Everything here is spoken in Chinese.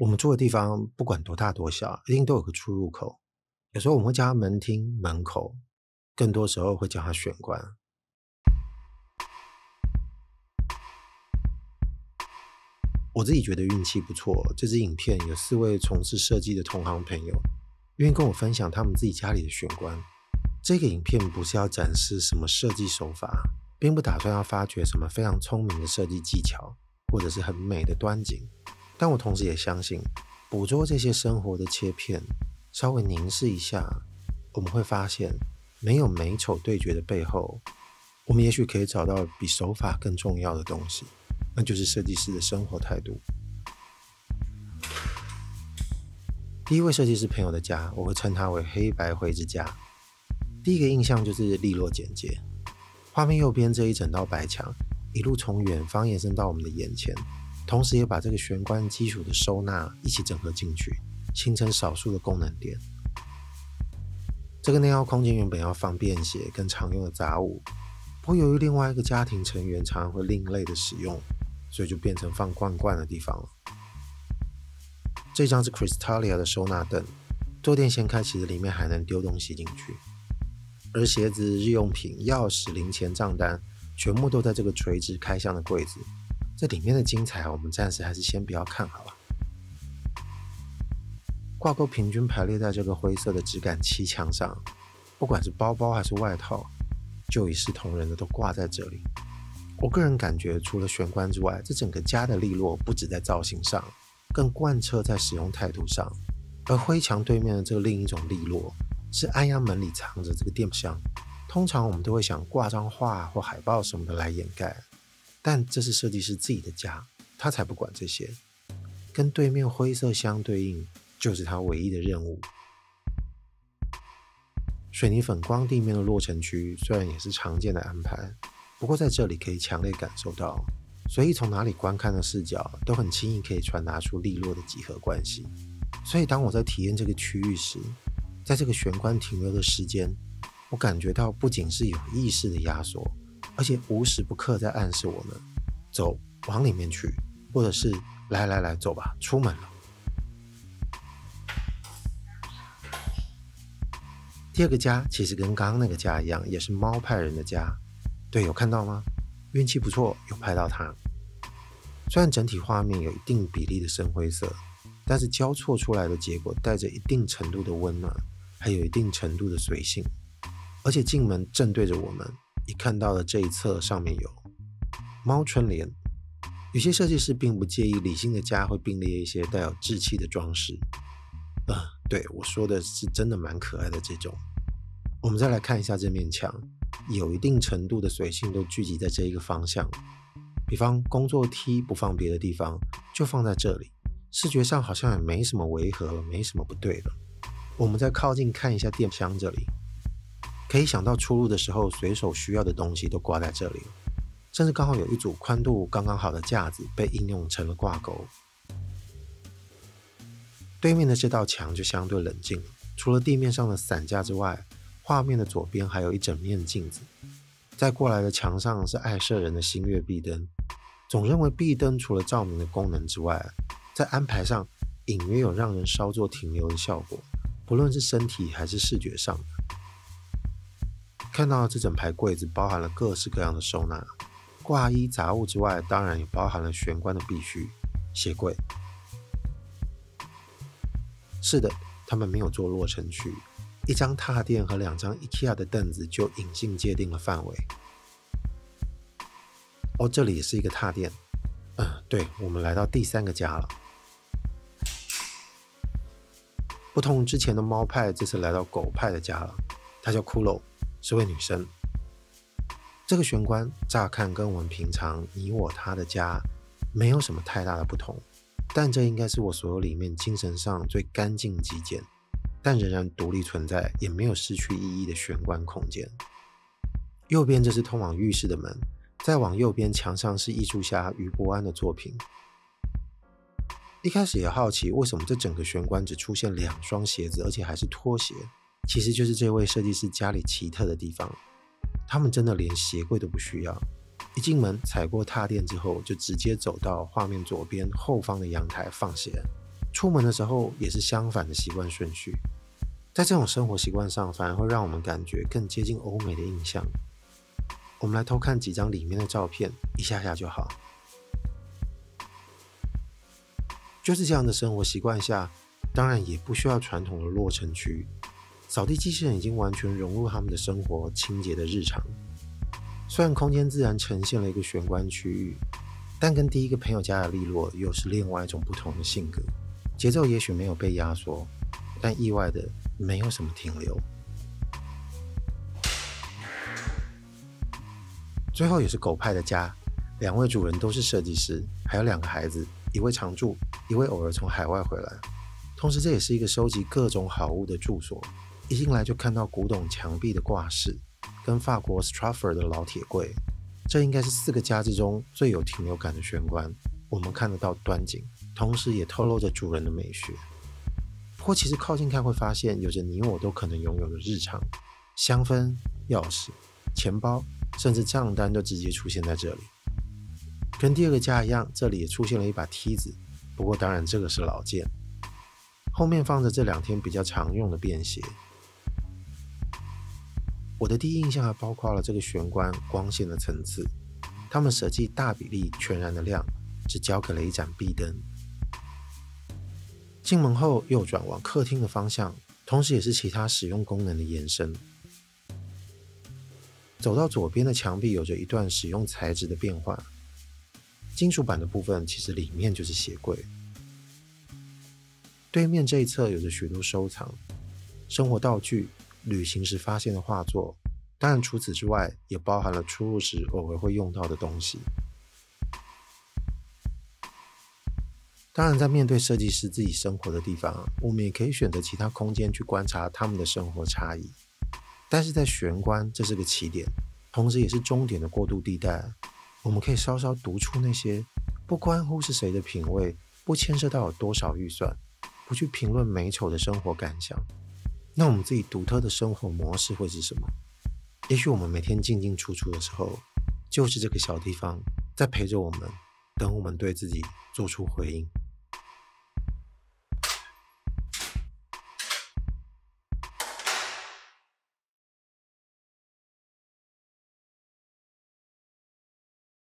我们住的地方不管多大多小，一定都有个出入口。有时候我们会叫它门厅、门口，更多时候会叫它玄关。我自己觉得运气不错，这支影片有4位从事设计的同行朋友，愿意跟我分享他们自己家里的玄关。这个影片不是要展示什么设计手法，并不打算要发掘什么非常聪明的设计技巧，或者是很美的端景。但我同时也相信，捕捉这些生活的切片，稍微凝视一下，我们会发现，没有美丑对决的背后，我们也许可以找到比手法更重要的东西，那就是设计师的生活态度。第一位设计师朋友的家，我会称它为黑白灰之家。第一个印象就是利落简洁，画面右边这一整道白墙，一路从远方延伸到我们的眼前，同时也把这个玄关基础的收纳一起整合进去，形成少数的功能点。这个内凹空间原本要放便携跟常用的杂物，不过由于另外一个家庭成员常常会另类的使用，所以就变成放罐的地方了。这张是 Crystalia 的收纳凳，坐垫掀开，其实里面还能丢东西进去，而鞋子、日用品、钥匙、零钱、账单全部都在这个垂直开箱的柜子。这里面的精彩我们暂时还是先不要看好了。挂钩平均排列在这个灰色的质感漆墙上，不管是包包还是外套，就一视同仁的都挂在这里。我个人感觉，除了玄关之外，这整个家的利落不止在造型上，更贯彻在使用态度上。而灰墙对面的这个另一种利落，是按压门里藏着这个电箱。通常我们都会想挂张画或海报什么的来掩盖，但这是设计师自己的家，他才不管这些。跟对面灰色相对应，就是他唯一的任务。水泥粉光地面的落尘区虽然也是常见的安排，不过在这里可以强烈感受到，随意从哪里观看的视角都很轻易可以传达出利落的几何关系。所以当我在体验这个区域时，在这个玄关停留的时间，我感觉到不仅是有意识的压缩，而且无时不刻在暗示我们走，往里面去，或者是来走吧，出门了。第二个家其实跟刚刚那个家一样，也是猫派人的家。对，有看到吗？运气不错，有拍到它。虽然整体画面有一定比例的深灰色，但是交错出来的结果带着一定程度的温暖，还有一定程度的随性。而且进门正对着我们，一看到的这一侧上面有猫春联。有些设计师并不介意理性的家会并列一些带有稚气的装饰。对，我说的是真的蛮可爱的这种。我们再来看一下这面墙，有一定程度的随性都聚集在这一个方向。比方工作梯不放别的地方，就放在这里，视觉上好像也没什么违和，没什么不对的。我们再靠近看一下电箱这里，可以想到出入的时候随手需要的东西都挂在这里了，甚至刚好有一组宽度刚刚好的架子被应用成了挂钩。对面的这道墙就相对冷静了，除了地面上的伞架之外，画面的左边还有一整面镜子。再过来的墙上是爱摄人的星月壁灯。总认为壁灯除了照明的功能之外，在安排上隐约有让人稍作停留的效果，不论是身体还是视觉上的。看到这整排柜子包含了各式各样的收纳，挂衣杂物之外，当然也包含了玄关的必须鞋柜。是的，他们没有做落尘区，一张踏垫和2张 IKEA 的凳子就隐性界定了范围。这里也是一个踏垫。对，我们来到第3个家了。不同之前的猫派，这次来到狗派的家了。它叫骷髅，是位女生。这个玄关乍看跟我们平常你我他的家没有什么太大的不同，但这应该是我所有里面精神上最干净极简，但仍然独立存在，也没有失去意义的玄关空间。右边这是通往浴室的门，再往右边墙上是艺术家余国安的作品。一开始也好奇为什么这整个玄关只出现2双鞋子，而且还是拖鞋，其实就是这位设计师家里奇特的地方，他们真的连鞋柜都不需要。一进门踩过踏垫之后，就直接走到画面左边后方的阳台放鞋。出门的时候也是相反的习惯顺序。在这种生活习惯上，反而会让我们感觉更接近欧美的印象。我们来偷看几张里面的照片，一下下就好。就是这样的生活习惯下，当然也不需要传统的落尘区，扫地机器人已经完全融入他们的生活清洁的日常。虽然空间自然呈现了一个玄关区域，但跟第一个朋友家的利落又是另外一种不同的性格。节奏也许没有被压缩，但意外的没有什么停留。最后也是狗派的家，两位主人都是设计师，还有2个孩子，一位常住，一位偶尔从海外回来。同时这也是一个收集各种好物的住所，一进来就看到古董墙壁的挂饰，跟法国 Stratford 的老铁柜。这应该是4个家之中最有停留感的玄关，我们看得到端景，同时也透露着主人的美学。不过其实靠近看会发现，有着你我都可能拥有的日常，香氛、钥匙、钱包，甚至账单都直接出现在这里。跟第2个家一样，这里也出现了一把梯子，不过当然这个是老件。后面放着这2天比较常用的便携。我的第一印象还包括了这个玄关光线的层次，他们舍弃大比例全然的亮，只交给了一盏壁灯。进门后右转往客厅的方向，同时也是其他使用功能的延伸。走到左边的墙壁有着一段使用材质的变化，金属板的部分其实里面就是鞋柜。对面这一侧有着许多收藏、生活道具、旅行时发现的画作，当然除此之外也包含了出入时偶尔会用到的东西。当然在面对设计师自己生活的地方，我们也可以选择其他空间去观察他们的生活差异。但是在玄关，这是个起点，同时也是终点的过渡地带，我们可以稍稍读出那些不关乎是谁的品味，不牵涉到有多少预算，不去评论美丑的生活感想。那我们自己独特的生活模式会是什么？也许我们每天进进出出的时候，就是这个小地方在陪着我们，等我们对自己做出回应。